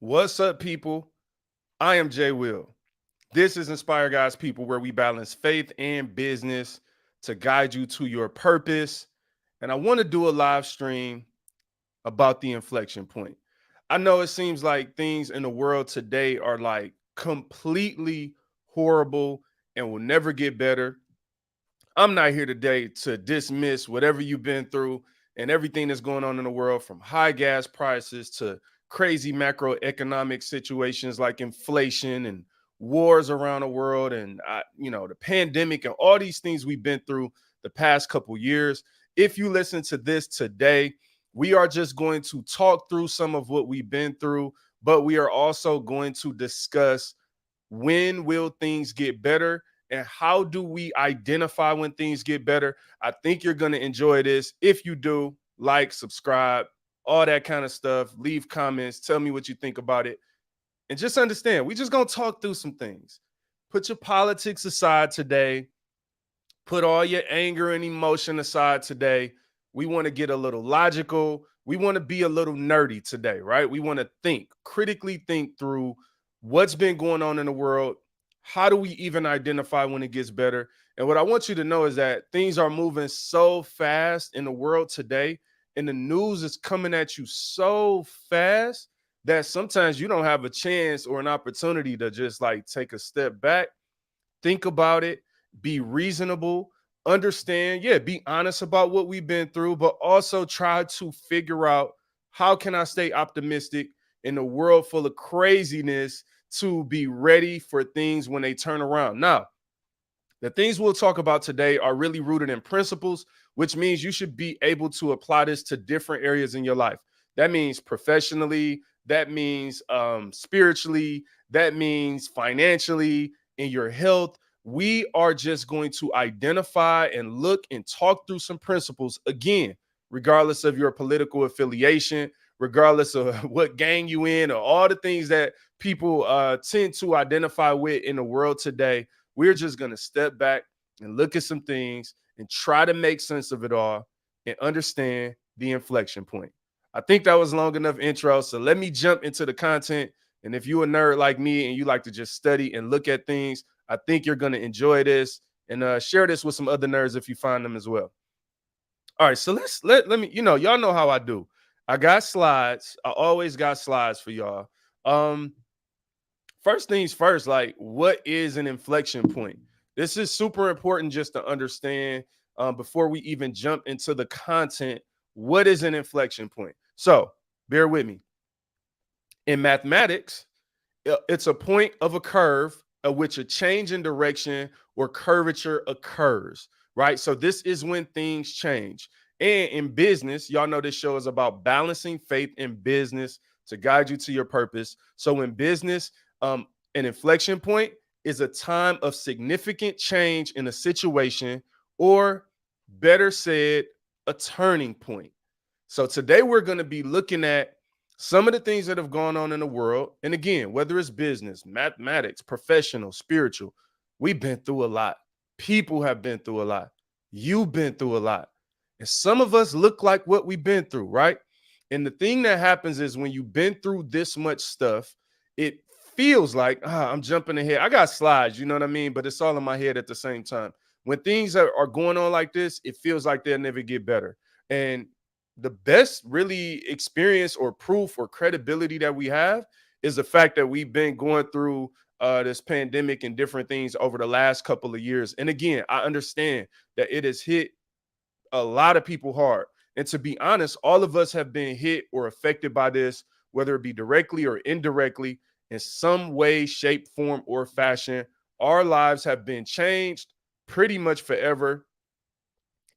What's up, people? I am Jay Will. This is Inspire Guys People, where we balance faith and business to guide you to your purpose. And I want to do a live stream about the inflection point. I know it seems like things in the world today are like completely horrible and will never get better. I'm not here today to dismiss whatever you've been through and everything that's going on in the world, from high gas prices to crazy macroeconomic situations like inflation and wars around the world, and the pandemic and all these things we've been through the past couple years. If you listen to this today, we are just going to talk through some of what we've been through, but we are also going to discuss when will things get better and how do we identify when things get better. I think you're going to enjoy this. If you do, like, subscribe, all that kind of stuff. Leave comments, tell me what you think about it. And just understand, we just going to talk through some things. Put your politics aside today. Put all your anger and emotion aside today. We want to get a little logical. We want to be a little nerdy today, right? We want to critically think through what's been going on in the world. How do we even identify when it gets better? And what I want you to know is that things are moving so fast in the world today, and the news is coming at you so fast that sometimes you don't have a chance or an opportunity to just like take a step back, think about it, be reasonable, understand, be honest about what we've been through, but also try to figure out how can I stay optimistic in a world full of craziness to be ready for things when they turn around. Now, the things we'll talk about today are really rooted in principles, which means you should be able to apply this to different areas in your life. That means professionally, that means spiritually, that means financially, in your health. We are just going to identify and look and talk through some principles, again, regardless of your political affiliation, regardless of what gang you in, or all the things that people tend to identify with in the world today. We're just going to step back and look at some things and try to make sense of it all and understand the inflection point. I think that was long enough intro. So let me jump into the content. And if you're a nerd like me and you like to just study and look at things, I think you're going to enjoy this, and share this with some other nerds if you find them as well. All right, so let me, y'all know how I do. I got slides. I always got slides for y'all. Um, First things first, like, what is an inflection point? This is super important just to understand, before we even jump into the content. What is an inflection point? So bear with me. In mathematics, it's a point of a curve at which a change in direction or curvature occurs, right? So this is when things change. And in business, y'all know this show is about balancing faith and business to guide you to your purpose. So in business, an inflection point is a time of significant change in a situation, or better said, a turning point. So today we're going to be looking at some of the things that have gone on in the world. And again, whether it's business, mathematics, professional, spiritual, we've been through a lot. People have been through a lot. You've been through a lot. And some of us look like what we've been through, right? And the thing that happens is when you've been through this much stuff, it feels like, I'm jumping ahead. I got slides, you know what I mean? But it's all in my head at the same time. When things are going on like this, it feels like they'll never get better. And the best really experience or proof or credibility that we have is the fact that we've been going through this pandemic and different things over the last couple of years. And again, I understand that it has hit a lot of people hard. And to be honest, all of us have been hit or affected by this, whether it be directly or indirectly, in some way, shape, form, or fashion. Our lives have been changed pretty much forever.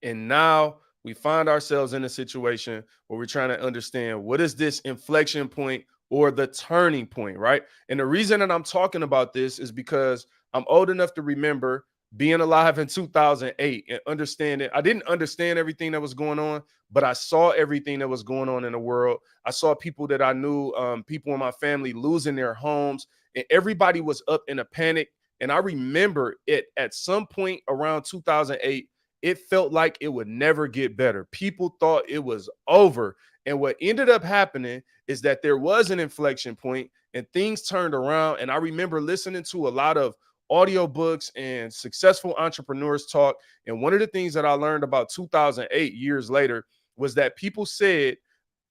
And now we find ourselves in a situation where we're trying to understand, what is this inflection point or the turning point, right? And the reason that I'm talking about this is because I'm old enough to remember being alive in 2008 and understanding. I didn't understand everything that was going on, but I saw everything that was going on in the world. I saw people that I knew, people in my family, losing their homes, and everybody was up in a panic. And I remember it at some point around 2008, it felt like it would never get better. People thought it was over. And what ended up happening is that there was an inflection point and things turned around. And I remember listening to a lot of audiobooks and successful entrepreneurs talk. And one of the things that I learned about 2008 years later was that people said,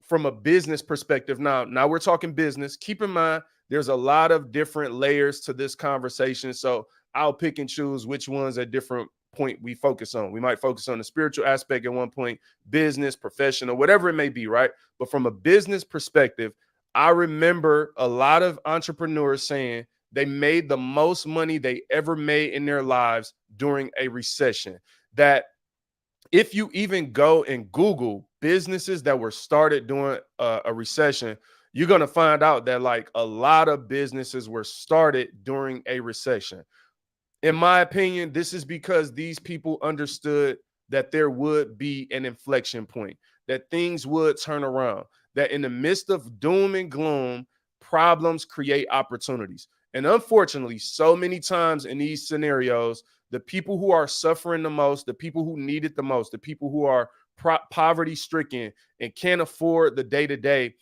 from a business perspective, now we're talking business. Keep in mind, there's a lot of different layers to this conversation. So I'll pick and choose which ones at different point we focus on. We might focus on the spiritual aspect at one point, business, professional, whatever it may be, right? But from a business perspective, I remember a lot of entrepreneurs saying they made the most money they ever made in their lives during a recession. That if you even go and Google businesses that were started during a recession, you're going to find out that like a lot of businesses were started during a recession. In my opinion, this is because these people understood that there would be an inflection point, that things would turn around, that in the midst of doom and gloom, problems create opportunities. And unfortunately, so many times in these scenarios, the people who are suffering the most, the people who need it the most, the people who are poverty stricken and can't afford the day to day,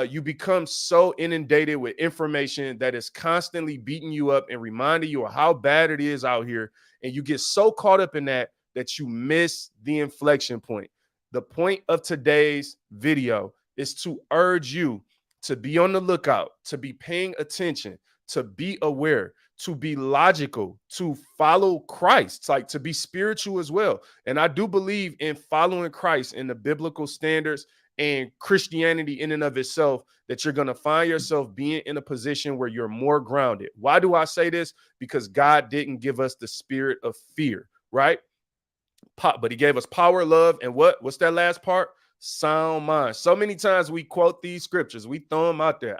you become so inundated with information that is constantly beating you up and reminding you of how bad it is out here. And you get so caught up in that that you miss the inflection point. The point of today's video is to urge you to be on the lookout, to be paying attention, to be aware, to be logical, to follow Christ, like to be spiritual as well. And I do believe in following Christ in the biblical standards and Christianity in and of itself, that you're going to find yourself being in a position where you're more grounded. Why do I say this? Because God didn't give us the spirit of fear, right? But he gave us power, love, and what's that last part? Sound mind. So many times we quote these scriptures, we throw them out there.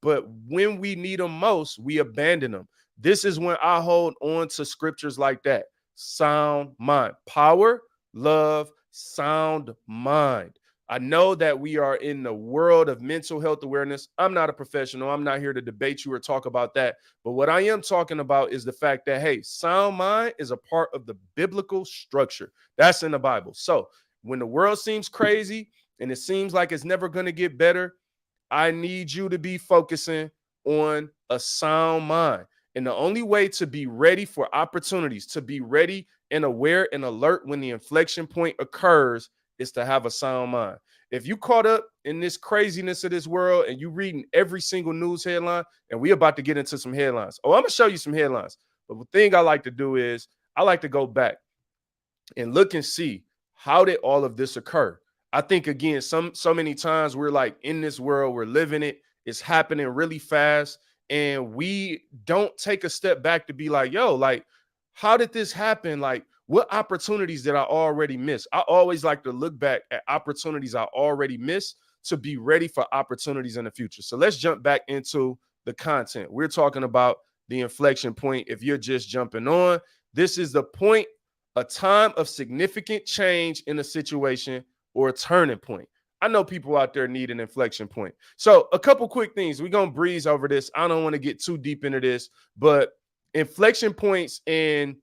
But when we need them most, we abandon them. This is when I hold on to scriptures like that. Sound mind. Power, love, sound mind. I know that we are in the world of mental health awareness. I'm not a professional. I'm not here to debate you or talk about that. But what I am talking about is the fact that, hey, sound mind is a part of the biblical structure. That's in the Bible. So when the world seems crazy and it seems like it's never going to get better, I need you to be focusing on a sound mind. And the only way to be ready for opportunities, to be ready and aware and alert when the inflection point occurs, is to have a sound mind. If you caught up in this craziness of this world and you reading every single news headline, and we about to get into some headlines. Oh, I'm gonna show you some headlines. But the thing I like to do is I like to go back and look and see, how did all of this occur? I think again, so many times we're like in this world, we're living it, it's happening really fast, and we don't take a step back to be like, yo, like, how did this happen? Like, what opportunities did I already miss? I always like to look back at opportunities I already missed to be ready for opportunities in the future. So let's jump back into the content. We're talking about the inflection point. If you're just jumping on, this is the point, a time of significant change in a situation or a turning point. I know people out there need an inflection point. So a couple quick things. We're going to breeze over this. I don't want to get too deep into this, but inflection points and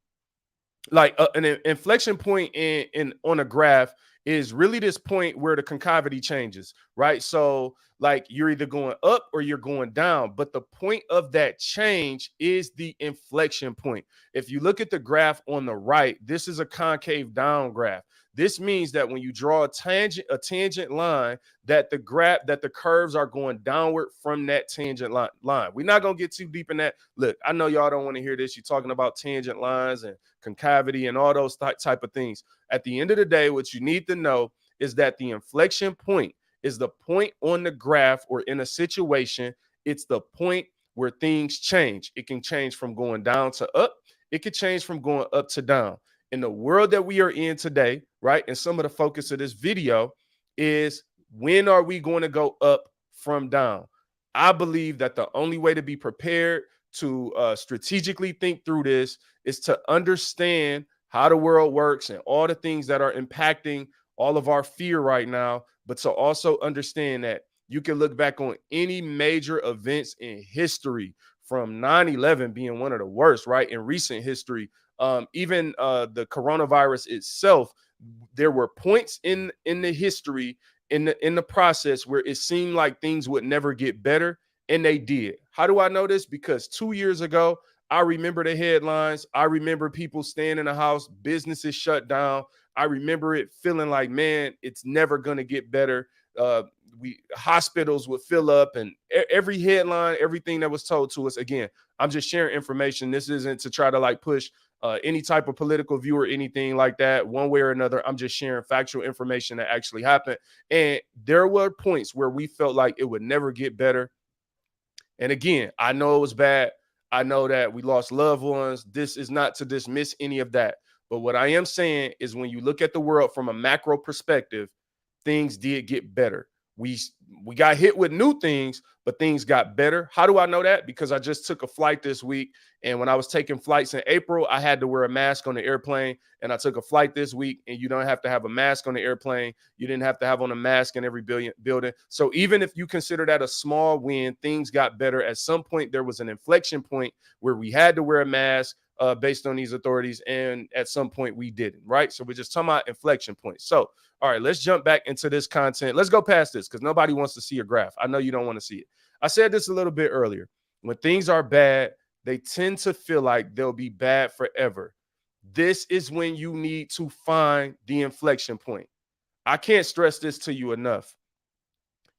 like an inflection point in on a graph is really this point where the concavity changes, right? So like you're either going up or you're going down, but the point of that change is the inflection point. If you look at the graph on the right, this is a concave down graph. This means that when you draw a tangent line, that the curves are going downward from that tangent line. We're not gonna get too deep in that. Look, I know y'all don't want to hear this. You're talking about tangent lines and concavity and all those type of things. At the end of the day, what you need to know is that the inflection point is the point on the graph or in a situation. It's the point where things change. It can change from going down to up. It could change from going up to down. In the world that we are in today, right? And some of the focus of this video is, when are we going to go up from down? I believe that the only way to be prepared to strategically think through this is to understand how the world works and all the things that are impacting all of our fear right now, but to also understand that you can look back on any major events in history, from 9/11 being one of the worst, right, in recent history, Even the coronavirus itself, there were points in the history, in the process, where it seemed like things would never get better, and they did. How do I know this? Because 2 years ago, I remember the headlines. I remember people staying in the house, businesses shut down. I remember it feeling like, man, it's never going to get better. We hospitals would fill up, and every headline, everything that was told to us. Again, I'm just sharing information. This isn't to try to like push any type of political view or anything like that, one way or another. I'm just sharing factual information that actually happened. And there were points where we felt like it would never get better. And again, I know it was bad. I know that we lost loved ones. This is not to dismiss any of that. But what I am saying is, when you look at the world from a macro perspective, things did get better. We we got hit with new things, but things got better. How do I know that? Because I just took a flight this week, and when I was taking flights in April, I had to wear a mask on the airplane. And I took a flight this week, and you don't have to have a mask on the airplane. You didn't have to have on a mask in every building. So even if you consider that a small win, things got better. At some point, there was an inflection point where we had to wear a mask based on these authorities, and at some point we didn't, right? So we're just talking about inflection points. So all right, let's jump back into this content. Let's go past this because nobody wants to see a graph. I know you don't want to see it. I said this a little bit earlier. When things are bad, they tend to feel like they'll be bad forever. This is when you need to find the inflection point. I can't stress this to you enough.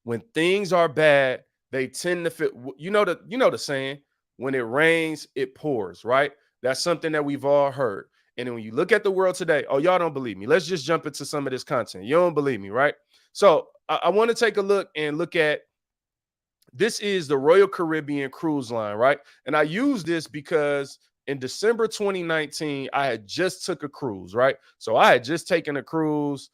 When things are bad, they tend to fit. You know the saying, when it rains, it pours, right? That's something that we've all heard. And then when you look at the world today, oh, y'all don't believe me. Let's just jump into some of this content. You don't believe me, right? So I want to take a look at this. Is the Royal Caribbean cruise line, right? And I use this because in December 2019, I had just took a cruise, right? So I had just taken a cruise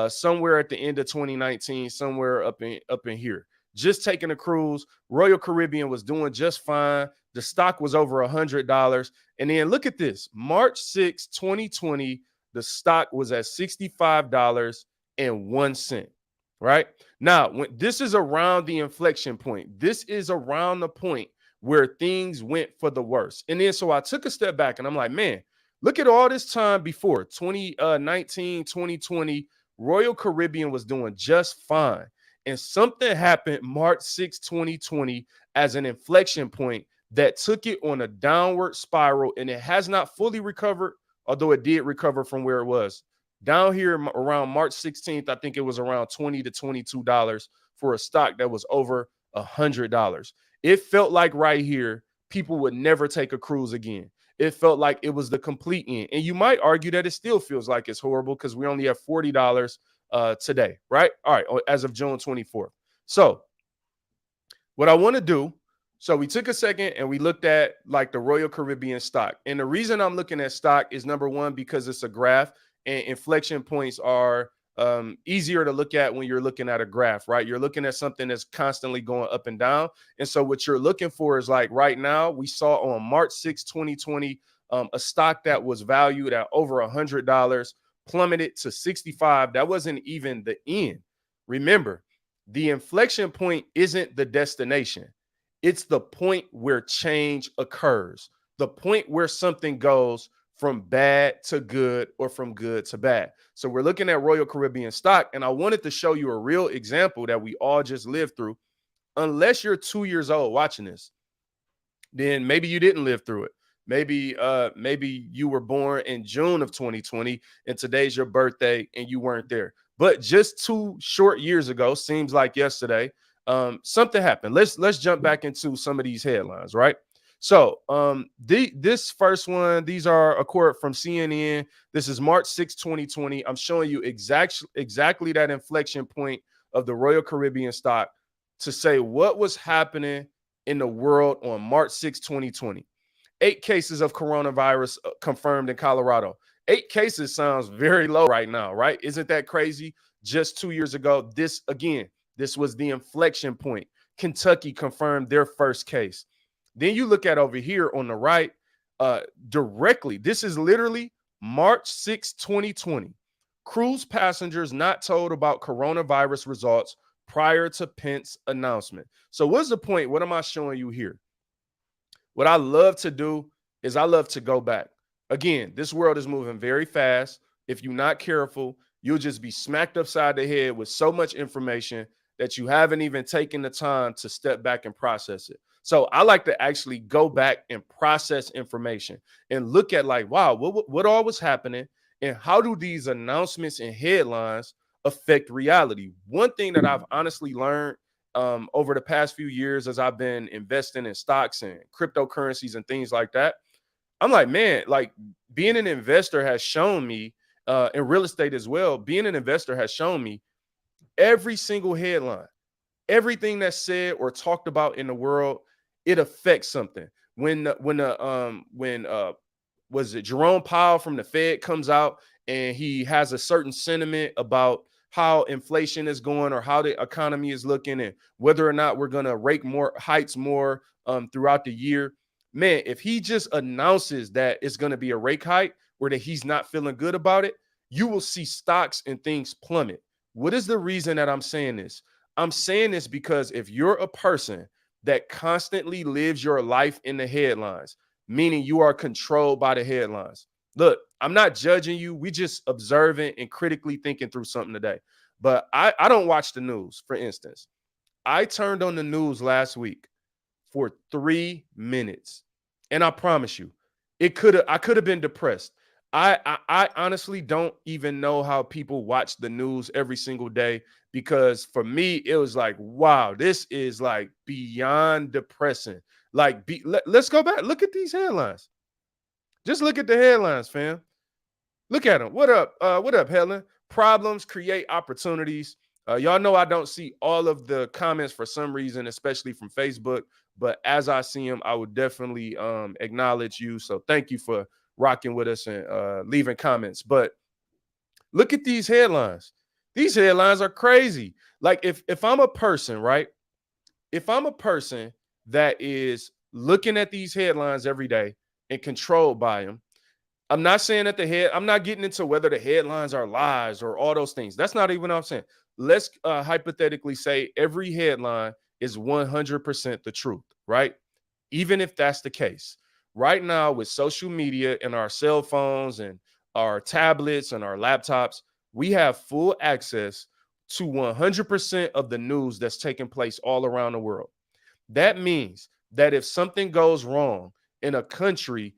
somewhere at the end of 2019, somewhere up in here. Just taking a cruise. Royal Caribbean was doing just fine. The stock was over $100. And then look at this. March 6, 2020, the stock was at $65.01. Right? Now, when this is around the inflection point, this is around the point where things went for the worst. And then so I took a step back and I'm like, man, look at all this time before 2019, 2020, Royal Caribbean was doing just fine. And something happened March 6, 2020 as an inflection point that took it on a downward spiral, and it has not fully recovered, although it did recover from where it was. Down here around March 16th, I think it was around $20 to $22 for a stock that was over $100. It felt like right here, people would never take a cruise again. It felt like it was the complete end. And you might argue that it still feels like it's horrible because we only have $40 today, right? All right, as of June 24th. So what I want to do, so we took a second and we looked at like the Royal Caribbean stock. And the reason I'm looking at stock is, number one, because it's a graph, and inflection points are easier to look at when you're looking at a graph, right? You're looking at something that's constantly going up and down. And so what you're looking for is, like right now, we saw on March 6, 2020, a stock that was valued at over $100 plummeted to 65. That wasn't even the end. Remember, the inflection point isn't the destination. It's the point where change occurs, the point where something goes from bad to good or from good to bad. So we're looking at Royal Caribbean stock, and I wanted to show you a real example that we all just lived through. Unless you're 2 years old watching this, then maybe you didn't live through it. Maybe you were born in June of 2020 and today's your birthday and you weren't there. But just 2 short years ago, seems like yesterday, something happened. Let's jump back into some of these headlines, right? So this first one, these are a quote from CNN. This is March 6, 2020. I'm showing you exactly that inflection point of the Royal Caribbean stock to say what was happening in the world on March 6, 2020. 8 cases of coronavirus confirmed in Colorado. 8 cases sounds very low right now, right? Isn't that crazy? Just 2 years ago, this was the inflection point. Kentucky confirmed their first case. Then you look at over here on the right, directly, this is literally March 6, 2020. Cruise passengers not told about coronavirus results prior to Pence announcement. So what's the point? What am I showing you here? What I love to do is I love to go back. Again, this world is moving very fast. If you're not careful, you'll just be smacked upside the head with so much information that you haven't even taken the time to step back and process it. So I like to actually go back and process information and look at like, wow, what all was happening and how do these announcements and headlines affect reality? One thing that I've honestly learned over the past few years as I've been investing in stocks and cryptocurrencies and things like that, I'm like, man, like being an investor has shown me, in real estate as well, being an investor has shown me every single headline, everything that's said or talked about in the world, it affects something. When was it Jerome Powell from the Fed comes out and he has a certain sentiment about how inflation is going or how the economy is looking and whether or not we're going to rake more heights more throughout the year. Man, if he just announces that it's going to be a rake hike or that he's not feeling good about it, you will see stocks and things plummet. What is the reason that I'm saying this? I'm saying this because if you're a person that constantly lives your life in the headlines, meaning you are controlled by the headlines. Look, I'm not judging you. We just observing and critically thinking through something today. But I don't watch the news, for instance. I turned on the news last week for 3 minutes. And I promise you, I could have been depressed. I honestly don't even know how people watch the news every single day because for me it was like, wow, this is like beyond depressing. Like let's go back. Look at these headlines. Just look at the headlines, fam. Look at them. What up? What up, Helen? Problems create opportunities. Y'all know I don't see all of the comments for some reason, especially from Facebook. But as I see them, I would definitely acknowledge you. So thank you for rocking with us and leaving comments. But look at these headlines. These headlines are crazy. Like if I'm a person, right? If I'm a person that is looking at these headlines every day and controlled by them, I'm not saying that I'm not getting into whether the headlines are lies or all those things. That's not even what I'm saying. Let's hypothetically say every headline is 100% the truth, right? Even if that's the case. Right now, with social media and our cell phones and our tablets and our laptops, we have full access to 100% of the news that's taking place all around the world. That means that if something goes wrong in a country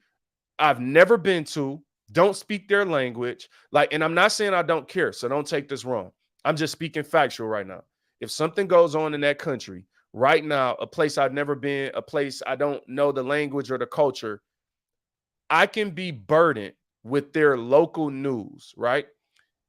I've never been to, don't speak their language. Like, and I'm not saying I don't care, so don't take this wrong. I'm just speaking factual right now. If something goes on in that country right now, a place I've never been, a place I don't know the language or the culture, I can be burdened with their local news, right?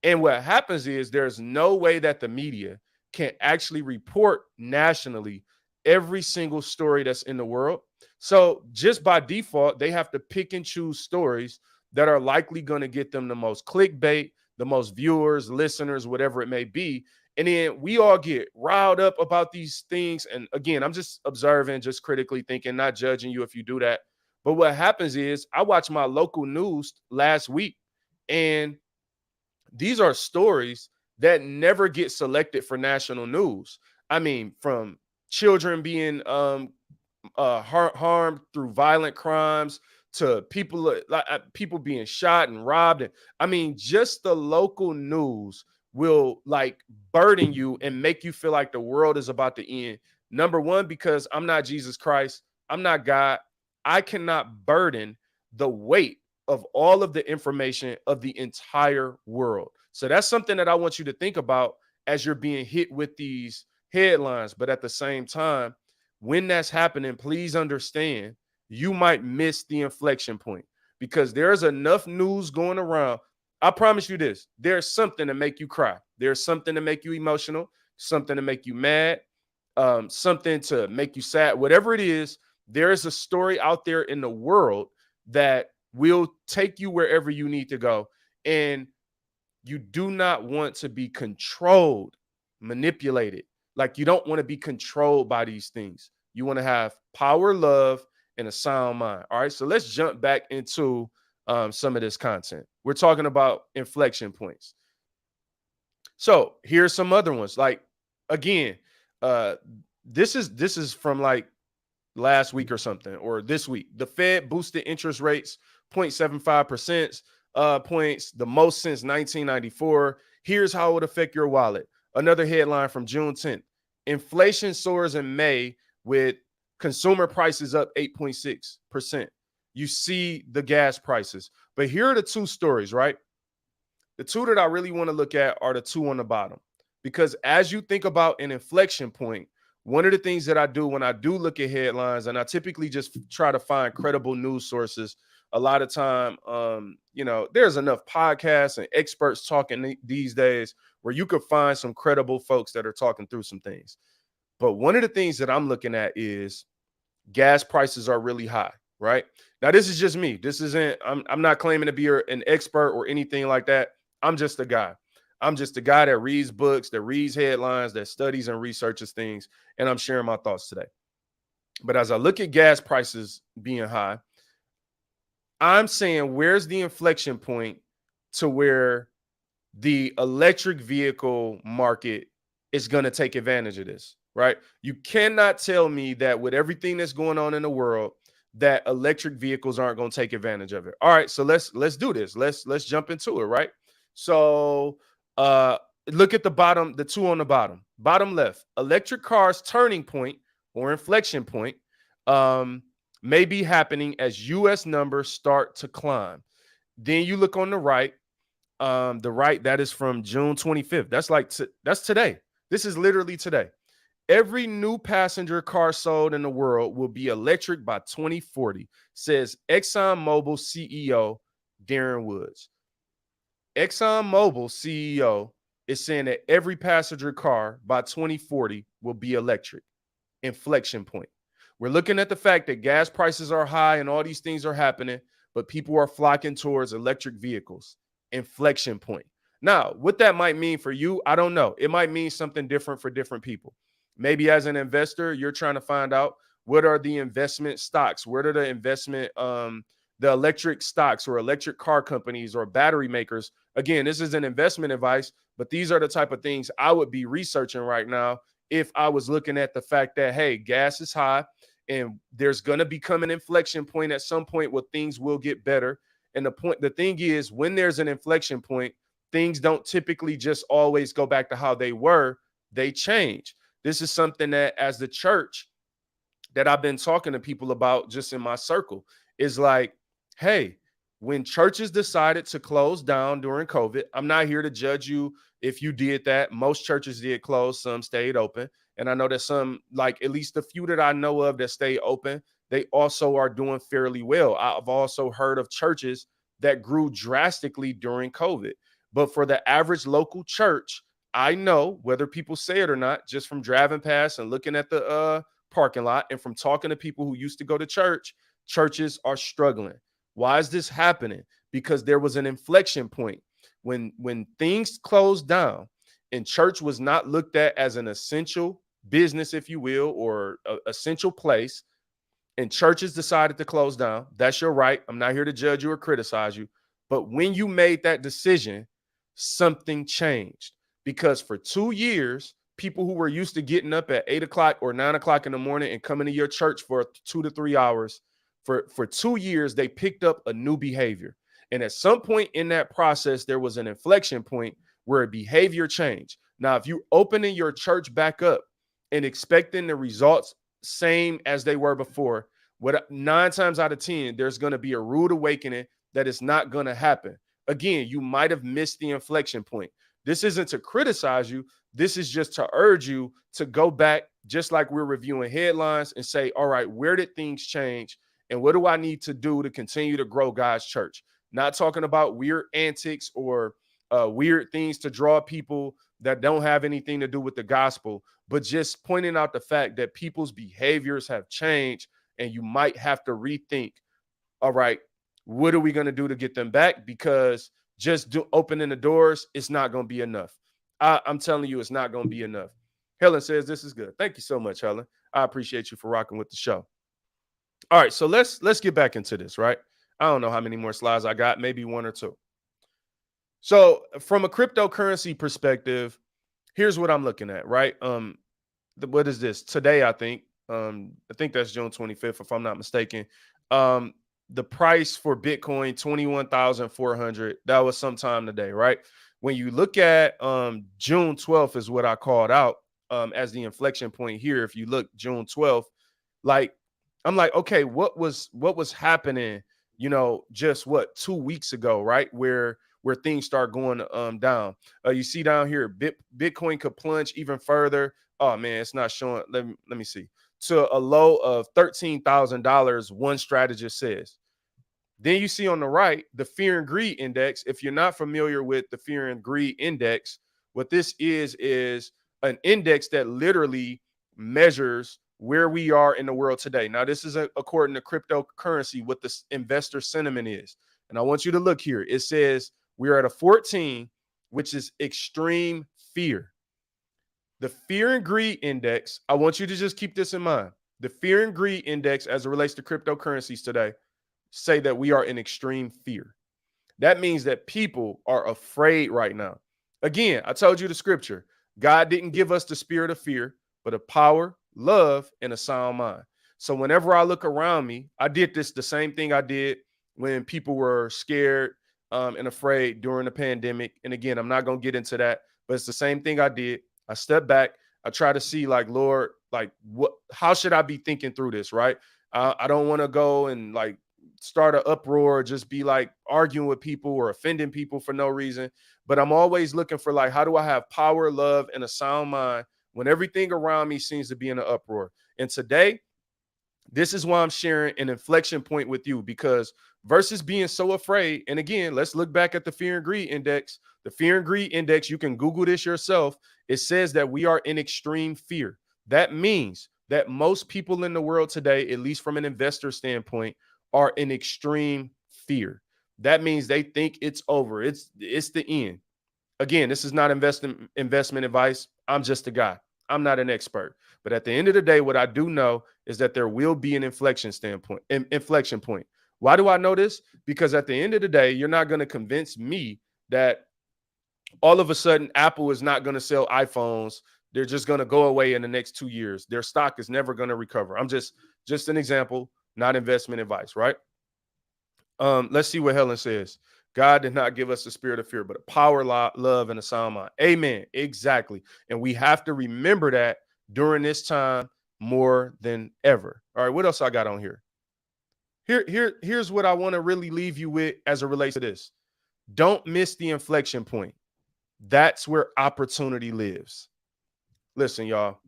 And what happens is there's no way that the media can actually report nationally every single story that's in the world. So just by default, they have to pick and choose stories that are likely going to get them the most clickbait, the most viewers, listeners, whatever it may be. And then we all get riled up about these things. And again, I'm just observing, just critically thinking, not judging you if you do that. But what happens is I watched my local news last week, and these are stories that never get selected for national news. I mean, from children being harmed through violent crimes to people being shot and robbed. And I mean, just the local news will like burden you and make you feel like the world is about to end. Number one, because I'm not Jesus Christ, I'm not God. I cannot burden the weight of all of the information of the entire world. So that's something that I want you to think about as you're being hit with these headlines. But at the same time, when that's happening, please understand you might miss the inflection point because there's enough news going around. I promise you this, there's something to make you cry. There's something to make you emotional, something to make you mad, something to make you sad, whatever it is. There is a story out there in the world that will take you wherever you need to go. And you do not want to be controlled, manipulated. Like you don't want to be controlled by these things. You want to have power, love, and a sound mind. All right. So let's jump back into some of this content. We're talking about inflection points. So here's some other ones. Like again, uh, this is from like last week or something, or this week. The Fed boosted interest rates 0.75% points, the most since 1994. Here's how it would affect your wallet. Another headline from June 10th. Inflation soars in May with consumer prices up 8.6%. You see the gas prices. But here are the two stories, right? The two that I really want to look at are the two on the bottom. Because as you think about an inflection point, one of the things that I do when I do look at headlines, and I typically just try to find credible news sources. A lot of time, there's enough podcasts and experts talking these days where you could find some credible folks that are talking through some things. But one of the things that I'm looking at is gas prices are really high, right? Now, this is just me. This isn't, I'm not claiming to be an expert or anything like that. I'm just a guy. I'm just a guy that reads books, that reads headlines, that studies and researches things, and I'm sharing my thoughts today. But as I look at gas prices being high, I'm saying, where's the inflection point to where the electric vehicle market is going to take advantage of this, right? You cannot tell me that with everything that's going on in the world that electric vehicles aren't going to take advantage of it. All right, so let's do this. Let's jump into it, right? So look at the two on the bottom left. Electric cars turning point or inflection point may be happening as US numbers start to climb. Then you look on the right, that is from June 25th. That's today. This is literally today. Every new passenger car sold in the world will be electric by 2040, says ExxonMobil CEO Darren Woods. ExxonMobil CEO is saying that every passenger car by 2040 will be electric. Inflection point. We're looking at the fact that gas prices are high and all these things are happening, but people are flocking towards electric vehicles. Inflection point. Now, what that might mean for you, I don't know. It might mean something different for different people. Maybe as an investor, you're trying to find out what are the investment stocks, what are the investment, the electric stocks or electric car companies or battery makers. Again, this is an investment advice, but these are the type of things I would be researching right now if I was looking at the fact that, hey, gas is high and there's going to become an inflection point at some point where things will get better. And the thing is, when there's an inflection point, things don't typically just always go back to how they were. They change. This is something that as the church that I've been talking to people about just in my circle is like, hey, when churches decided to close down during COVID, I'm not here to judge you if you did that. Most churches did close, some stayed open. And I know that some, like at least a few that I know of that stay open, they also are doing fairly well. I've also heard of churches that grew drastically during COVID. But for the average local church, I know, whether people say it or not, just from driving past and looking at the parking lot and from talking to people who used to go to church, churches are struggling. Why is this happening? Because there was an inflection point when things closed down and church was not looked at as an essential business, if you will, or an essential place, and churches decided to close down. That's your right. I'm not here to judge you or criticize you. But when you made that decision, something changed. Because for 2 years, people who were used to getting up at 8 o'clock or 9 o'clock in the morning and coming to your church for 2 to 3 hours, for 2 years, they picked up a new behavior. And at some point in that process, there was an inflection point where a behavior changed. Now, if you opening your church back up and expecting the results same as they were before, 9 times out of 10, there's going to be a rude awakening that is not going to happen. Again, you might have missed the inflection point. This isn't to criticize you. This is just to urge you to go back, just like we're reviewing headlines, and say, all right, where did things change? And what do I need to do to continue to grow God's church? Not talking about weird antics or weird things to draw people that don't have anything to do with the gospel, but just pointing out the fact that people's behaviors have changed and you might have to rethink, all right, what are we going to do to get them back? Because just opening the doors, it's not going to be enough. I'm telling you, it's not going to be enough. Helen says this is good. Thank you so much, Helen. I appreciate you for rocking with the show. All right, so let's get back into this, right? I don't know how many more slides I got, maybe 1 or 2. So from a cryptocurrency perspective, here's what I'm looking at, right? What is this? Today, I think I think that's June 25th, if I'm not mistaken. Um, the price for Bitcoin 21,400. That was sometime today, right? When you look at June 12th is what I called out as the inflection point here. If you look June 12th, like I'm like, okay, what was happening? Just what 2 weeks ago, right? Where things start going down. You see down here, Bitcoin could plunge even further. Oh man, it's not showing. Let me see, to a low of $13,000. One strategist says. Then you see on the right the fear and greed index. If you're not familiar with the fear and greed index, what this is an index that literally measures where we are in the world today. Now, this is according to cryptocurrency, what the investor sentiment is. And I want you to look here. It says we are at a 14, which is extreme fear. The fear and greed index, I want you to just keep this in mind. The fear and greed index, as it relates to cryptocurrencies today, say that we are in extreme fear. That means that people are afraid right now. Again, I told you the scripture. God didn't give us the spirit of fear, but of power, love, and a sound mind. So whenever I look around me, I did the same thing I did when people were scared and afraid during the pandemic. And again, I'm not going to get into that, but it's the same thing I did. I stepped back. I try to see, like, Lord, like, how should I be thinking through this, right? I don't want to go and like start an uproar, just be like arguing with people or offending people for no reason. But I'm always looking for, like, how do I have power, love, and a sound mind when everything around me seems to be in an uproar? And today, this is why I'm sharing an inflection point with you, because versus being so afraid, and again, let's look back at the fear and greed index. The fear and greed index, you can Google this yourself. It says that we are in extreme fear. That means that most people in the world today, at least from an investor standpoint, are in extreme fear. That means they think it's over. It's the end. Again, this is not investment advice. I'm just a guy. I'm not an expert. But at the end of the day, what I do know is that there will be an inflection point. Why do I know this? Because at the end of the day, you're not going to convince me that all of a sudden Apple is not going to sell iPhones. They're just going to go away in the next 2 years. Their stock is never going to recover. I'm just an example, not investment advice, right? Let's see what Helen says. God did not give us a spirit of fear, but a power, love, and a sound mind. Amen. Exactly. And we have to remember that during this time more than ever. All right, what else I got on here? Here's what I want to really leave you with as it relates to this. Don't miss the inflection point. That's where opportunity lives. Listen, y'all,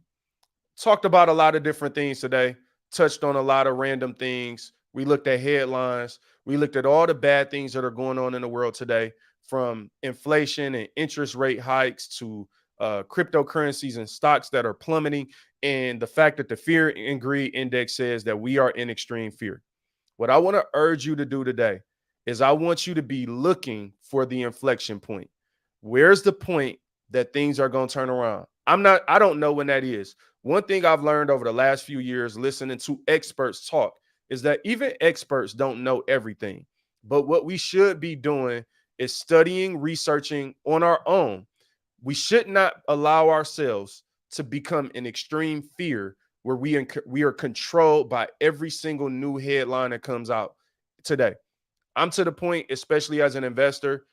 talked about a lot of different things today, touched on a lot of random things. We looked at headlines. We looked at all the bad things that are going on in the world today, from inflation and interest rate hikes to cryptocurrencies and stocks that are plummeting, and the fact that the fear and greed index says that we are in extreme fear. What I want to urge you to do today is I want you to be looking for the inflection point. Where's the point that things are going to turn around? I don't know when that is. One thing I've learned over the last few years listening to experts talk is that even experts don't know everything. But what we should be doing is studying, researching on our own. We should not allow ourselves to become in extreme fear where we are controlled by every single new headline that comes out today. I'm to the point, especially as an investor,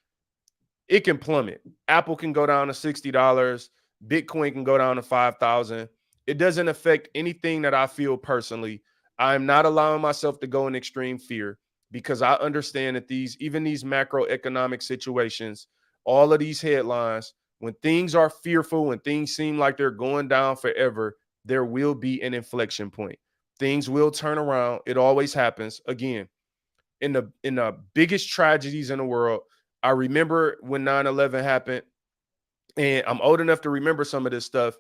it can plummet. Apple can go down to $60. Bitcoin can go down to 5,000. It doesn't affect anything that I feel personally. I'm not allowing myself to go in extreme fear because I understand that even these macroeconomic situations, all of these headlines, when things are fearful, when things seem like they're going down forever, there will be an inflection point. Things will turn around. It always happens. Again, in the biggest tragedies in the world, I remember when 9/11 happened, and I'm old enough to remember some of this stuff.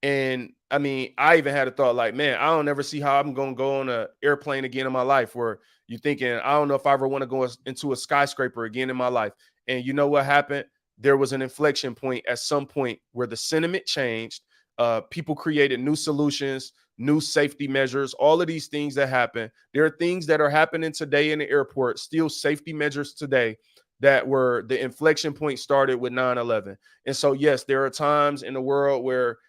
And I mean, I even had a thought like, man, I don't ever see how I'm going to go on an airplane again in my life. Where you're thinking, I don't know if I ever want to go into a skyscraper again in my life. And you know what happened? There was an inflection point at some point where the sentiment changed. People created new solutions, new safety measures, all of these things that happen. There are things that are happening today in the airport, still safety measures today that were the inflection point started with 9/11. And so, yes, there are times in the world where,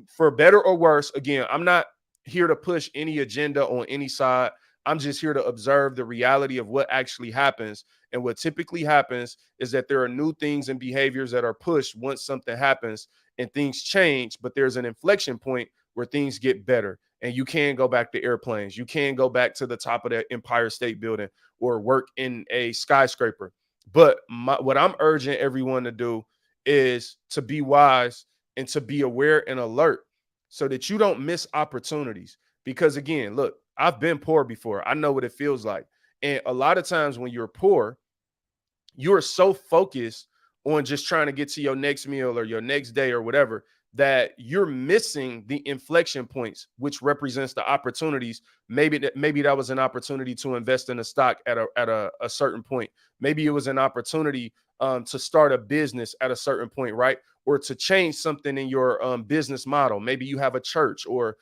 for better or worse, again, I'm not here to push any agenda on any side. I'm just here to observe the reality of what actually happens. And what typically happens is that there are new things and behaviors that are pushed once something happens and things change, but there's an inflection point where things get better. And you can go back to airplanes. You can go back to the top of the Empire State Building or work in a skyscraper. But what I'm urging everyone to do is to be wise and to be aware and alert so that you don't miss opportunities. Because again, look, I've been poor before. I know what it feels like. And a lot of times when you're poor, you are so focused on just trying to get to your next meal or your next day or whatever that you're missing the inflection points, which represents the opportunities. Maybe that was an opportunity to invest in a stock at a certain point. Maybe it was an opportunity to start a business at a certain point, right? Or to change something in your business model. Maybe you have a church or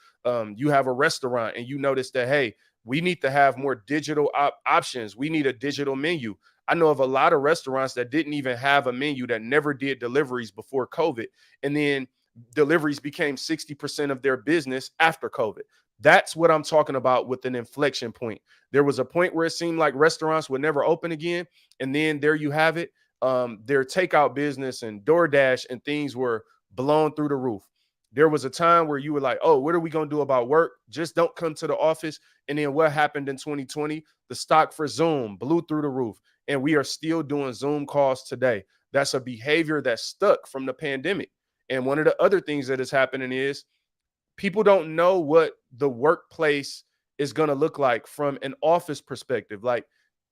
you have a restaurant and you notice that, hey, we need to have more digital options. We need a digital menu. I know of a lot of restaurants that didn't even have a menu, that never did deliveries before COVID. And then deliveries became 60% of their business after COVID. That's what I'm talking about with an inflection point. There was a point where it seemed like restaurants would never open again. And then there you have it. Their takeout business and DoorDash and things were blown through the roof. There was a time where you were like, oh, what are we going to do about work? Just don't come to the office. And then what happened in 2020? The stock for Zoom blew through the roof. And we are still doing Zoom calls today. That's a behavior that stuck from the pandemic. And one of the other things that is happening is people don't know what the workplace is going to look like from an office perspective. Like,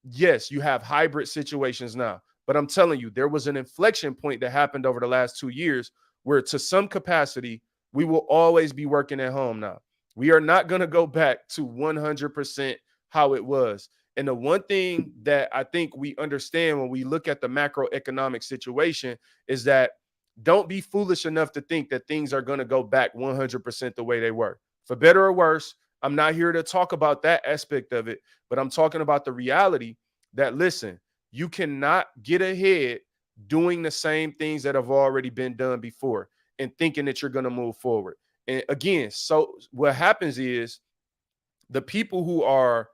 yes, you have hybrid situations now, but I'm telling you, there was an inflection point that happened over the last 2 years where, to some capacity, we will always be working at home now. We are not going to go back to 100% how it was. And the one thing that I think we understand when we look at the macroeconomic situation is that don't be foolish enough to think that things are going to go back 100% the way they were. For better or worse, I'm not here to talk about that aspect of it, but I'm talking about the reality that, listen, you cannot get ahead doing the same things that have already been done before and thinking that you're going to move forward. And again, so what happens is the people who are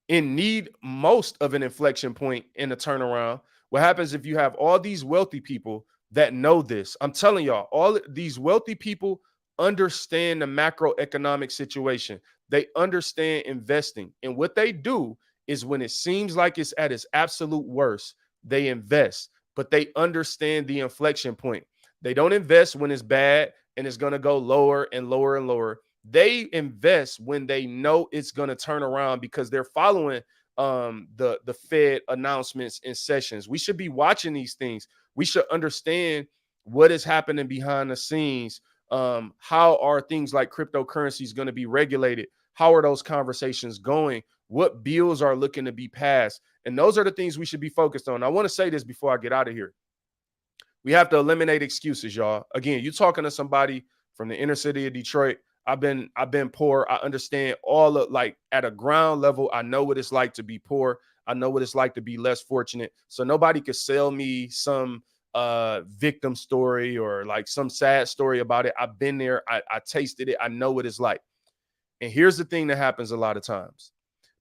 in need most of an inflection point in a turnaround, what happens if you have all these wealthy people that know this? I'm telling y'all, all these wealthy people understand the macroeconomic situation. They understand investing. And what they do is, when it seems like it's at its absolute worst, they invest, but they understand the inflection point. They don't invest when it's bad and it's going to go lower and lower and lower. They invest when they know it's going to turn around because they're following the Fed announcements and sessions. We should be watching these things. We should understand what is happening behind the scenes. How are things like cryptocurrencies going to be regulated? How are those conversations going? What bills are looking to be passed? And those are the things we should be focused on. I want to say this before I get out of here. We have to eliminate excuses, y'all. Again, you talking to somebody from the inner city of Detroit. I've been poor. I understand all of, like, at a ground level, I know what it's like to be poor. I know what it's like to be less fortunate. So nobody could sell me some victim story or like some sad story about it. I've been there. I tasted it. I know what it's like. And here's the thing that happens a lot of times.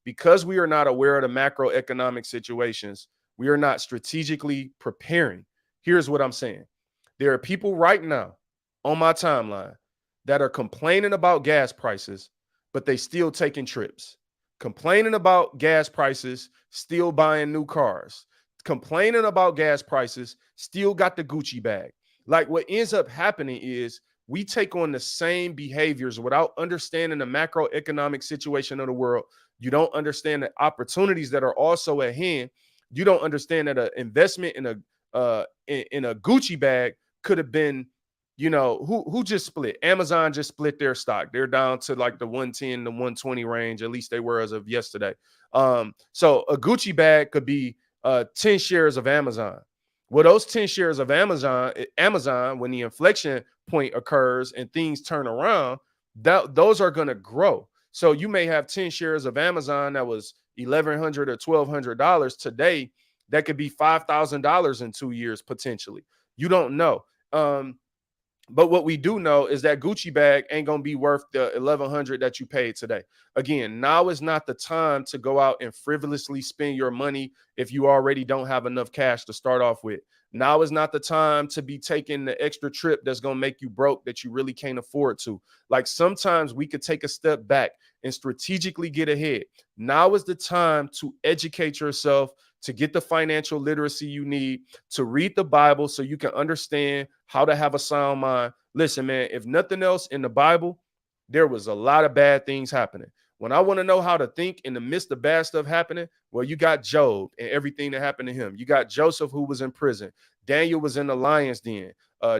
Because we are not aware of the macroeconomic situations, we are not strategically preparing. Here's what I'm saying. There are people right now on my timeline that are complaining about gas prices, but they still taking trips. Complaining about gas prices, still buying new cars. Complaining about gas prices, still got the Gucci bag. Like, what ends up happening is we take on the same behaviors without understanding the macroeconomic situation of the world. You don't understand the opportunities that are also at hand. You don't understand that an investment in a Gucci bag could have been, who just split? Amazon just split their stock. They're down to like the 110 to 120 range. At least they were as of yesterday. So a Gucci bag could be 10 shares of Amazon. Well, those 10 shares of Amazon, when the inflection point occurs and things turn around, those are going to grow. So you may have 10 shares of Amazon that was $1,100 or $1,200 today. That could be $5,000 in 2 years potentially. You don't know. But what we do know is that Gucci bag ain't gonna be worth the 1,100 that you paid today. Again, now is not the time to go out and frivolously spend your money if you already don't have enough cash to start off with. Now is not the time to be taking the extra trip that's gonna make you broke that you really can't afford to. Like sometimes we could take a step back and strategically get ahead. Now is the time to educate yourself, to get the financial literacy you need, to read the Bible so you can understand how to have a sound mind. Listen, man, if nothing else in the Bible, there was a lot of bad things happening. When I want to know how to think in the midst of bad stuff happening, well, you got Job and everything that happened to him. You got Joseph, who was in prison. Daniel was in the lion's den.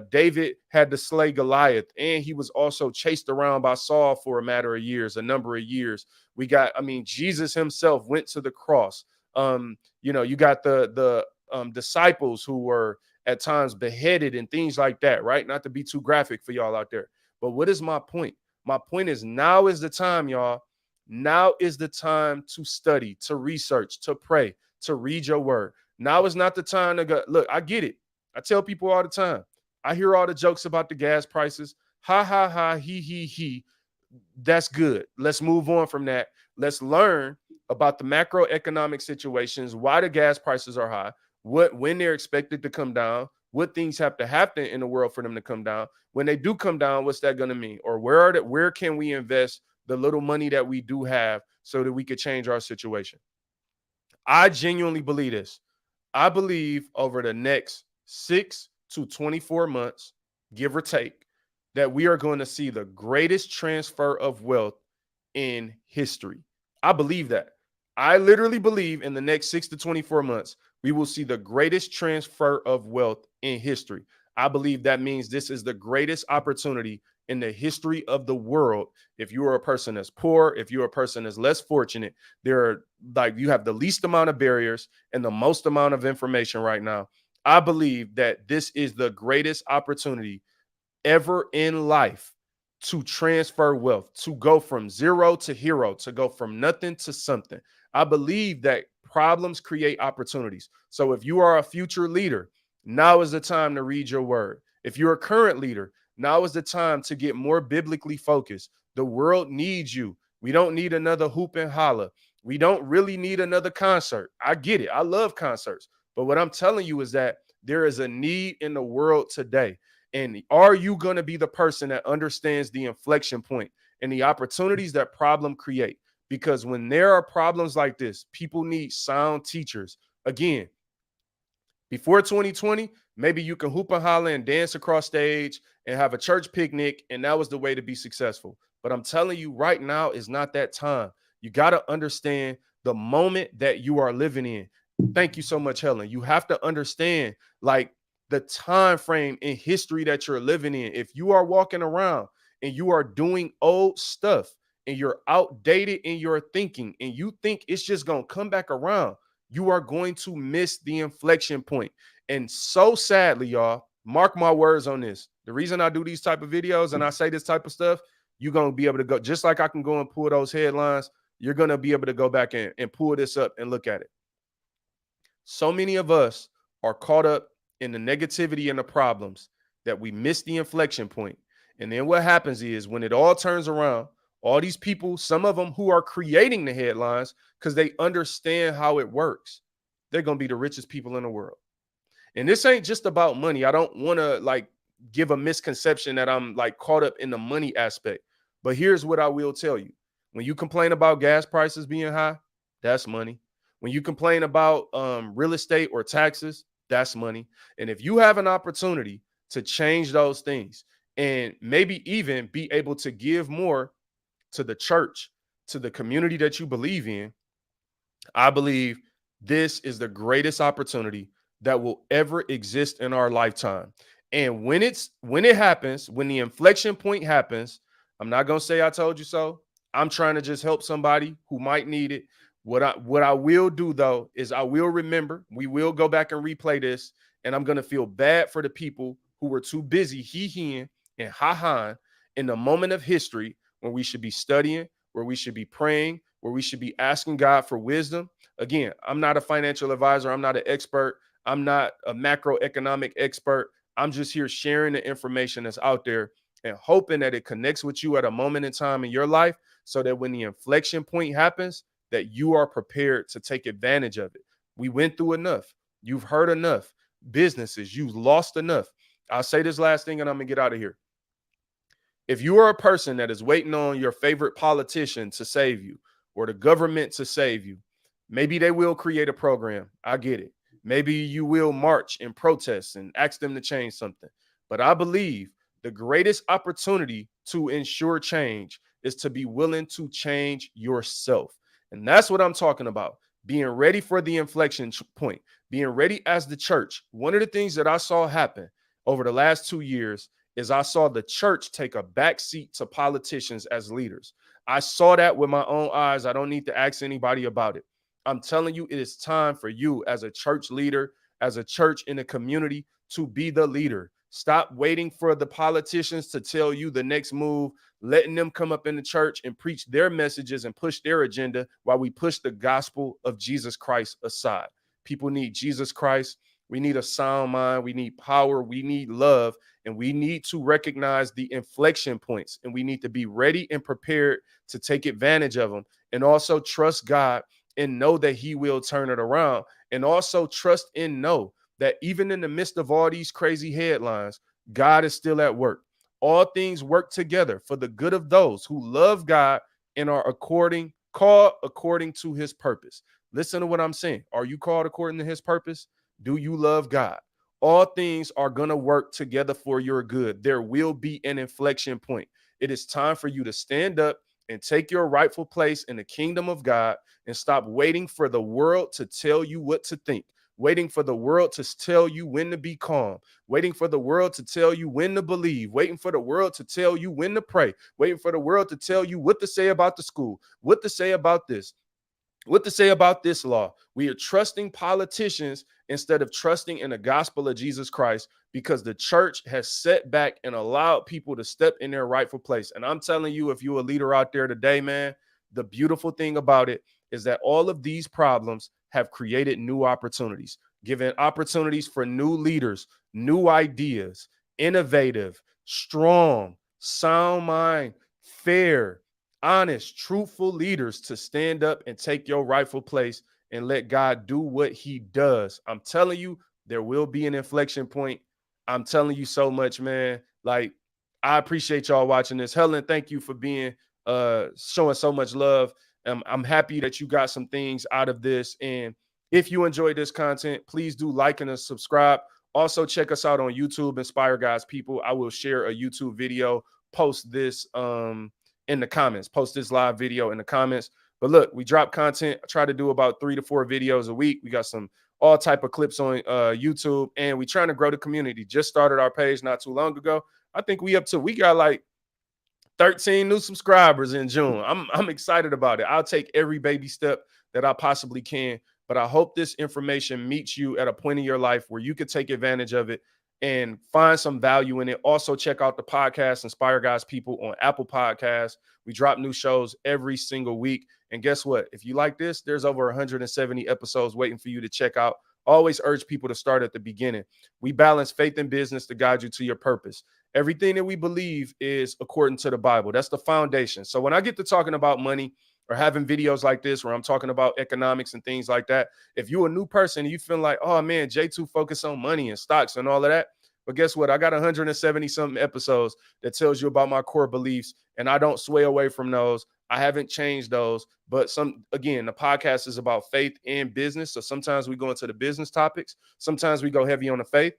David had to slay Goliath, and he was also chased around by Saul for a matter of years, a number of years. Jesus himself went to the cross. You got the disciples who were at times beheaded and things like that, right? Not to be too graphic for y'all out there. But what is my point? My point is now is the time, y'all. Now is the time to study, to research, to pray, to read your word. Now is not the time to go. Look, I get it. I tell people all the time. I hear all the jokes about the gas prices. Ha ha ha, he. That's good. Let's move on from that. Let's learn about the macroeconomic situations, why the gas prices are high, when they're expected to come down, what things have to happen in the world for them to come down. When they do come down, what's that going to mean? Or where can we invest the little money that we do have so that we could change our situation? I genuinely believe this. I believe over the next 6 to 24 months, give or take, that we are going to see the greatest transfer of wealth in history. I believe that. I literally believe in the next 6 to 24 months, we will see the greatest transfer of wealth in history. I believe that means this is the greatest opportunity in the history of the world. If you are a person that's poor, if you're a person that's less fortunate, there are like you have the least amount of barriers and the most amount of information right now. I believe that this is the greatest opportunity ever in life to transfer wealth, to go from zero to hero, to go from nothing to something. I believe that problems create opportunities. So if you are a future leader, now is the time to read your word. If you're a current leader, now is the time to get more biblically focused. The world needs you. We don't need another hoop and holla. We don't really need another concert. I get it. I love concerts. But what I'm telling you is that there is a need in the world today. And are you going to be the person that understands the inflection point and the opportunities that problem create? Because when there are problems like this, people need sound teachers. Again, before 2020, maybe you can hoop and holler and dance across stage and have a church picnic, and that was the way to be successful. But I'm telling you, right now is not that time. You got to understand the moment that you are living in. Thank you so much, Helen. You have to understand, like, the time frame in history that you're living in. If you are walking around and you are doing old stuff and you're outdated in your thinking and you think it's just going to come back around, you are going to miss the inflection point. And so sadly, y'all, mark my words on this. The reason I do these type of videos and I say this type of stuff, you're going to be able to go, just like I can go and pull those headlines, you're going to be able to go back and pull this up and look at it. So many of us are caught up in the negativity and the problems that we miss the inflection point. And then what happens is when it all turns around, all these people, some of them who are creating the headlines because they understand how it works, they're going to be the richest people in the world. And this ain't just about money. I don't want to like give a misconception that I'm like caught up in the money aspect. But here's what I will tell you. When you complain about gas prices being high, that's money. When you complain about real estate or taxes, that's money. And if you have an opportunity to change those things and maybe even be able to give more to the church, to the community that you believe in, I believe this is the greatest opportunity that will ever exist in our lifetime. And when it happens, when the inflection point happens, I'm not going to say I told you so. I'm trying to just help somebody who might need it. What I will do though is I will remember, we will go back and replay this, and I'm going to feel bad for the people who were too busy hee-heeing and ha-haing in the moment of history when we should be studying, where we should be praying, where we should be asking God for wisdom. Again, I'm not a financial advisor. I'm not an expert. I'm not a macroeconomic expert. I'm just here sharing the information that's out there and hoping that it connects with you at a moment in time in your life so that when the inflection point happens, that you are prepared to take advantage of it. We went through enough. You've heard enough businesses. You've lost enough. I'll say this last thing and I'm going to get out of here. If you are a person that is waiting on your favorite politician to save you or the government to save you, maybe they will create a program. I get it. Maybe you will march and protest and ask them to change something. But I believe the greatest opportunity to ensure change is to be willing to change yourself. And that's what I'm talking about. Being ready for the inflection point, being ready as the church. One of the things that I saw happen over the last 2 years is I saw the church take a backseat to politicians as leaders. I saw that with my own eyes. I don't need to ask anybody about it. I'm telling you, it is time for you as a church leader, as a church in a community, to be the leader. Stop waiting for the politicians to tell you the next move, letting them come up in the church and preach their messages and push their agenda while we push the gospel of Jesus Christ aside. People need Jesus Christ. We need a sound mind. We need power. We need love. And we need to recognize the inflection points. And we need to be ready and prepared to take advantage of them. And also trust God and know that He will turn it around. And also trust and know that even in the midst of all these crazy headlines, God is still at work. All things work together for the good of those who love God and are called according to His purpose. Listen to what I'm saying. Are you called according to His purpose? Do you love God? All things are going to work together for your good. There will be an inflection point. It is time for you to stand up and take your rightful place in the kingdom of God and stop waiting for the world to tell you what to think, waiting for the world to tell you when to be calm, waiting for the world to tell you when to believe, waiting for the world to tell you when to pray, waiting for the world to tell you what to say about the school, what to say about this, what to say about this law. We are trusting politicians instead of trusting in the gospel of Jesus Christ because the church has set back and allowed people to step in their rightful place. And I'm telling you, if you're a leader out there today, man, the beautiful thing about it is that all of these problems have created new opportunities, given opportunities for new leaders, new ideas, innovative, strong, sound mind, fair, honest, truthful leaders to stand up and take your rightful place and let God do what He does. I'm telling you, there will be an inflection point. I'm telling you so much, man. Like, I appreciate y'all watching this. Helen, thank you for being showing so much love. I'm happy that you got some things out of this. And if you enjoyed this content, please do like and subscribe. Also, check us out on YouTube, Inspire God's People. I will share a YouTube video, post this in the comments, post this live video in the comments. But look, we drop content. I try to do about 3 to 4 videos a week. We got some all type of clips on YouTube, and we trying to grow the community. Just started our page not too long ago. I think we got like 13 new subscribers in June. I'm excited about it. I'll take every baby step that I possibly can. But I hope this information meets you at a point in your life where you could take advantage of it and find some value in it. Also, check out the podcast, Inspire God's People, on Apple Podcasts. We drop new shows every single week. And guess what? If you like this, there's over 170 episodes waiting for you to check out. Always urge people to start at the beginning. We balance faith and business to guide you to your purpose. Everything that we believe is according to the Bible. That's the foundation. So when I get to talking about money or having videos like this where I'm talking about economics and things like that, if you're a new person and you feel like, oh man, J2 focus on money and stocks and all of that. But guess what? I got 170 something episodes that tells you about my core beliefs, and I don't sway away from those. I haven't changed those. But again, the podcast is about faith and business. So sometimes we go into the business topics. Sometimes we go heavy on the faith.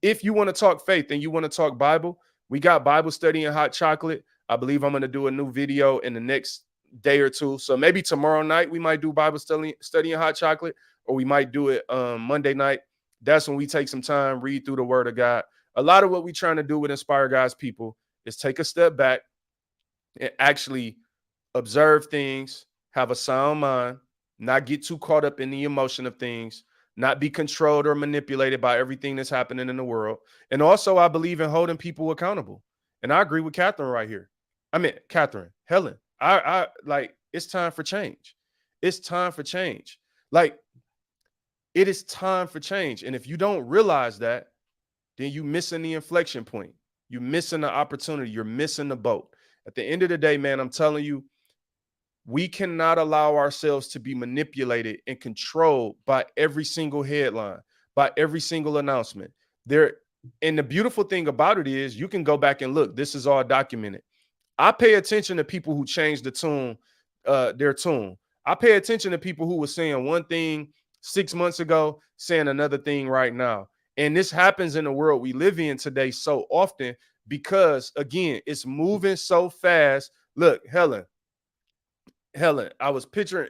If you want to talk faith and you want to talk Bible, we got Bible study and hot chocolate. I believe I'm going to do a new video in the next day or two. So maybe tomorrow night we might do Bible study and hot chocolate, or we might do it Monday night. That's when we take some time, read through the Word of God. A lot of what we're trying to do with Inspire God's People is take a step back and actually observe things, have a sound mind, not get too caught up in the emotion of things, not be controlled or manipulated by everything that's happening in the world. And also, I believe in holding people accountable. And I agree with Catherine right here. Helen, I like, it's time for change. It's time for change. Like, it is time for change. And if you don't realize that, then you missing the inflection point. You're missing the opportunity. You're missing the boat. At the end of the day, man, I'm telling you, we cannot allow ourselves to be manipulated and controlled by every single headline, by every single announcement. There, and the beautiful thing about it is you can go back and look. This is all documented. I pay attention to people who change the tune, their tune. I pay attention to people who were saying one thing 6 months ago, saying another thing right now. And this happens in the world we live in today so often because, again, it's moving so fast. Look, Helen, I was picturing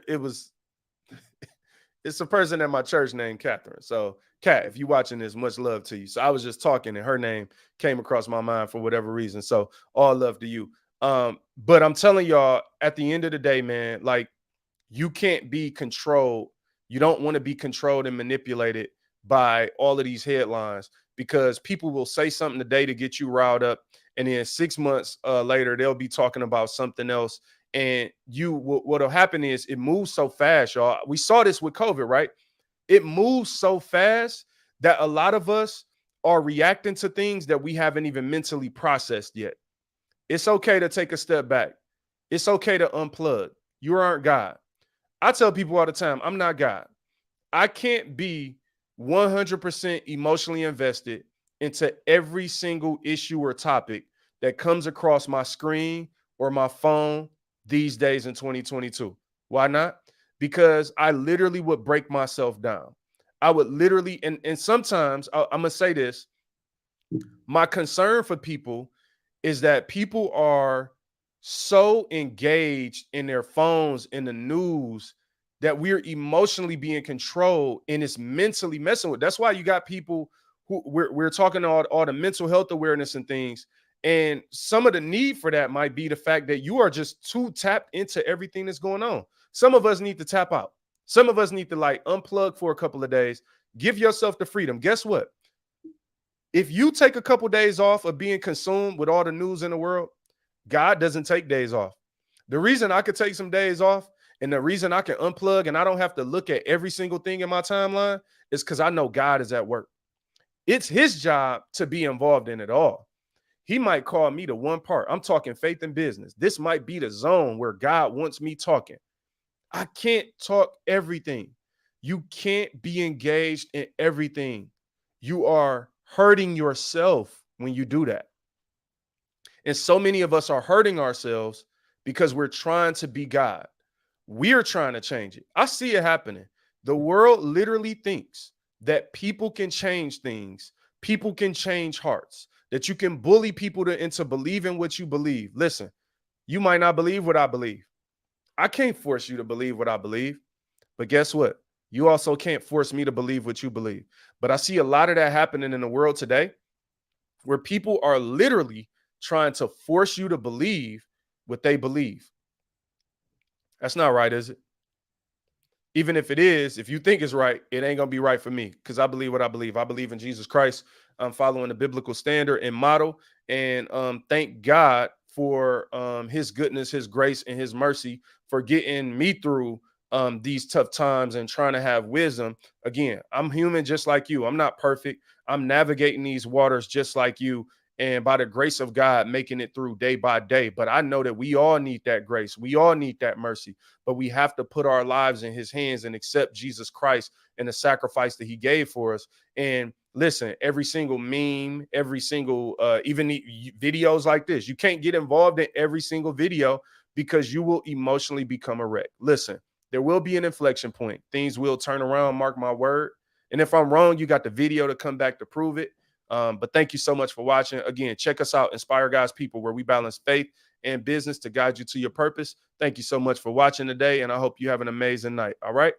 it's a person at my church named Catherine. So, Kat, if you're watching this, much love to you. So I was just talking and her name came across my mind for whatever reason. So all love to you. But I'm telling y'all, at the end of the day, man, like you can't be controlled. You don't want to be controlled and manipulated by all of these headlines because people will say something today to get you riled up. And then 6 months later, they'll be talking about something else. And what'll happen is it moves so fast, y'all. We saw this with COVID, right? It moves so fast that a lot of us are reacting to things that we haven't even mentally processed yet. It's okay to take a step back. It's okay to unplug. You aren't God. I tell people all the time, I'm not God. I can't be 100% emotionally invested into every single issue or topic that comes across my screen or my phone these days in 2022. Why not? Because I literally would break myself down. I would literally, and sometimes I'm going to say this, my concern for people is that people are so engaged in their phones, in the news, that we're emotionally being controlled and it's mentally messing with. That's why you got people who we're talking all the mental health awareness and things. And some of the need for that might be the fact that you are just too tapped into everything that's going on. Some of us need to tap out. Some of us need to like unplug for a couple of days, give yourself the freedom. Guess what? If you take a couple days off of being consumed with all the news in the world, God doesn't take days off. The reason I could take some days off and the reason I can unplug and I don't have to look at every single thing in my timeline is because I know God is at work. It's his job to be involved in it all. He might call me to one part. I'm talking faith and business. This might be the zone where God wants me talking. I can't talk everything. You can't be engaged in everything. You are hurting yourself when you do that. And so many of us are hurting ourselves because we're trying to be God. We're trying to change it. I see it happening. The world literally thinks that people can change things, people can change hearts, that you can bully people into believing what you believe. Listen, you might not believe what I believe. I can't force you to believe what I believe. But guess what? You also can't force me to believe what you believe. But I see a lot of that happening in the world today where people are literally trying to force you to believe what they believe. That's not right, is it? Even if it is, if you think it's right, it ain't going to be right for me because I believe what I believe. I believe in Jesus Christ. I'm following the biblical standard and model. And thank God for his goodness, his grace, and his mercy for getting me through these tough times and trying to have wisdom. Again, I'm human just like you. I'm not perfect. I'm navigating these waters just like you. And by the grace of God, making it through day by day. But I know that we all need that grace. We all need that mercy. But we have to put our lives in his hands and accept Jesus Christ and the sacrifice that he gave for us. And listen, every single meme, every single, even videos like this, you can't get involved in every single video because you will emotionally become a wreck. Listen, there will be an inflection point. Things will turn around, mark my word. And if I'm wrong, you got the video to come back to prove it. But thank you so much for watching. Again, check us out, Inspire God's People, where we balance faith and business to guide you to your purpose. Thank you so much for watching today, and I hope you have an amazing night. All right.